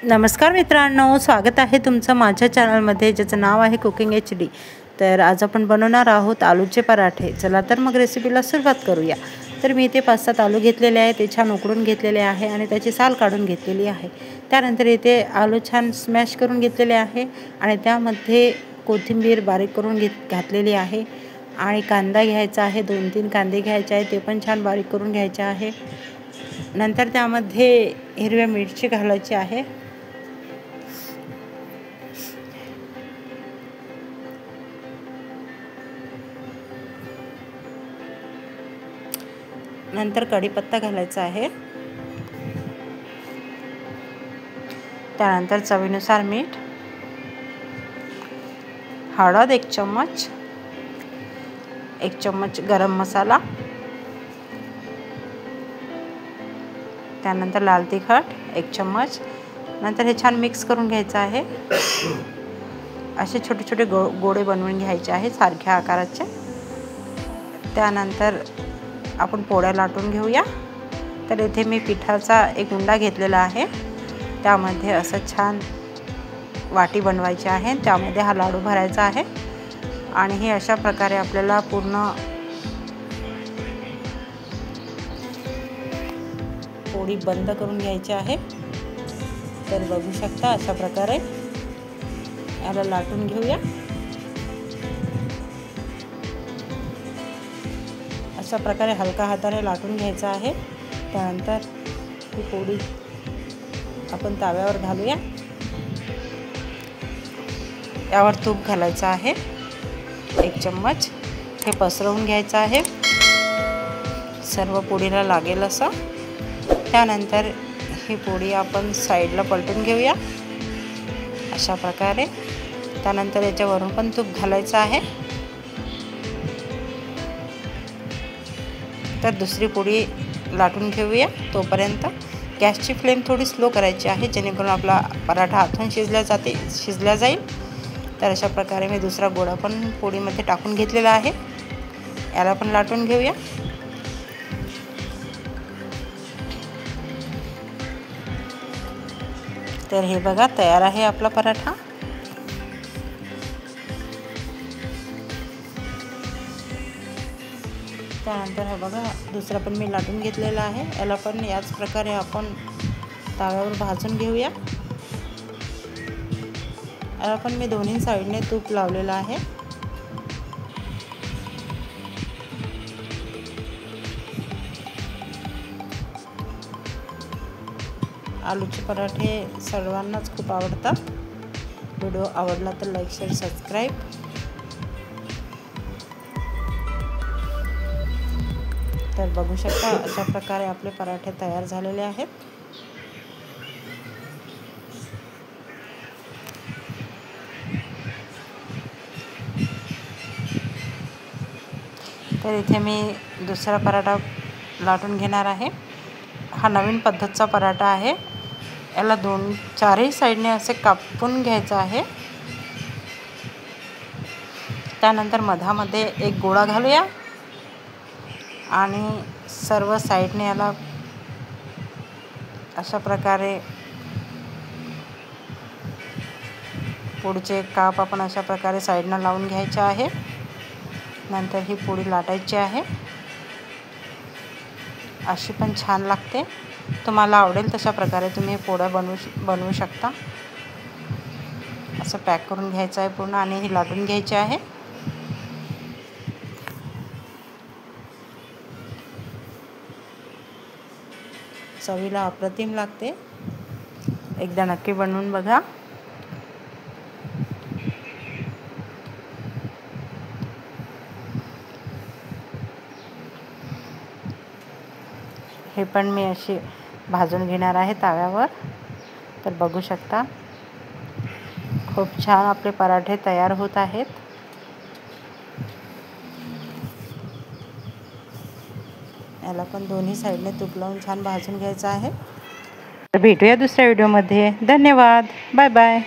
नमस्कार मित्रांनो, स्वागत आहे तुमचं माझ्या चॅनलमध्ये ज्याचं नाव आहे कुकिंग HD। तर आज आपण बनवणार आहोत आलूचे पराठे। चला तर मग रेसिपीला सुरुवात करूया। तर मी इथे 5-7 आलू घेतलेले आहे, ते छान उकडून घेतलेले आहे आणि त्याची साल काढून घेतलेली आहे। त्यानंतर इथे आलू छान स्मॅश करून घेतलेले आहे आणि त्यामध्ये कोथिंबीर बारीक करून घातलेली आहे आणि कांदा घ्यायचा आहे, 2-3 कांदे घ्यायचे आहे, ते पण छान बारीक करून घ्यायचे आहे। नंतर त्यामध्ये हिरव्या मिरची घालायची आहे। नंतर कढीपत्ता घालायचा आहे। त्यानंतर चवीनुसार मीठ, हळद 1 चम्मच, 1 चम्मच गरम मसाला, त्यानंतर लाल तिखट 1 चम्मच। नंतर हे छान मिक्स करून घ्यायचं आहे। असे छोटे छोटे गोळे बनवून घ्यायचे आहे सारख्या आकाराचे। त्यानंतर आपण पोळ्या लाटून घेऊया। तर इथे मी पिठाचा एक उंडा घेतलेला आहे, त्यामध्ये असं छान वाटी बनवायची आहे, त्यामध्ये हा लाडू भरायचा आहे आणि हे अशा प्रकारे आपल्याला पूर्ण पोळी बंद करून घ्यायची आहे। तर बघू शकता अशा प्रकारे याला लाटून घेऊया। अशा प्रकारे हलका हाताने लाटून घ्यायचा आहे। त्यानंतर ही पोळी आपण तव्यावर घालूया। यावर तूप घालायचं आहे 1 चम्मच। हे पसरवून घ्यायचं आहे सर्व पोळीला लागेल असं। त्यानंतर ही पोळी आपण साईडला पलटून घेऊया अशा प्रकारे। त्यानंतर याच्यावरून पण तूप घालायचं आहे। तर दुसरी पोळी लाटून घेऊया। तोपर्यंत गॅसची फ्लेम थोडी स्लो करायची आहे, जेणेकरून आपला पराठा आतून शिजला जाईल। तर अशा प्रकारे मी दुसरा गोळा पण पोळीमध्ये टाकून घेतलेला आहे, याला पण लाटून घेऊया। तर हे बघा तयार आहे आपला पराठा। त्यानंतर हे बघा दुसरा पण मी लाटून घेतलेला आहे, याला पण याच प्रकारे आपण तव्यावर भाजून घेऊया। याला पण मी दोन्ही साईडने तूप लावलेलं आहे। आलूचे पराठे सर्वांनाच खूप आवडतात। व्हिडिओ आवडला तर लाईक, शेअर, सबस्क्राईब। तर बघू शकता अशा प्रकारे आपले पराठे तयार झालेले आहेत। तर इथे मी दुसरा पराठा लाटून घेणार आहे। हा नवीन पद्धतीचा पराठा आहे। याला 4ही साईडने असे कापून घ्यायचं आहे। त्यानंतर मधामध्ये एक गोळा घालूया आणि सर्व साईडने याला अशा प्रकारे पुढचे काप आपण अशा प्रकारे साईडनं लावून घ्यायचे आहे। नंतर ही पोळी लाटायची आहे। अशी पण छान लागते। तुम्हाला आवडेल तशा प्रकारे तुम्ही पोळ्या बनवू शकता। असं पॅक करून घ्यायचं आहे पूर्ण आणि ही लाटून घ्यायची आहे। चवीला अप्रतिम लागते, एकदा नक्की बनवून बघा। हे पण मी अशी भाजून घेणार आहे तव्यावर। तर बघू शकता खूप छान आपले पराठे तयार होत आहेत। याला पण दोन्ही साईडने तूप लावून छान भाजून घ्यायचं आहे। तर भेटूया दुसऱ्या व्हिडिओमध्ये। धन्यवाद, बाय बाय।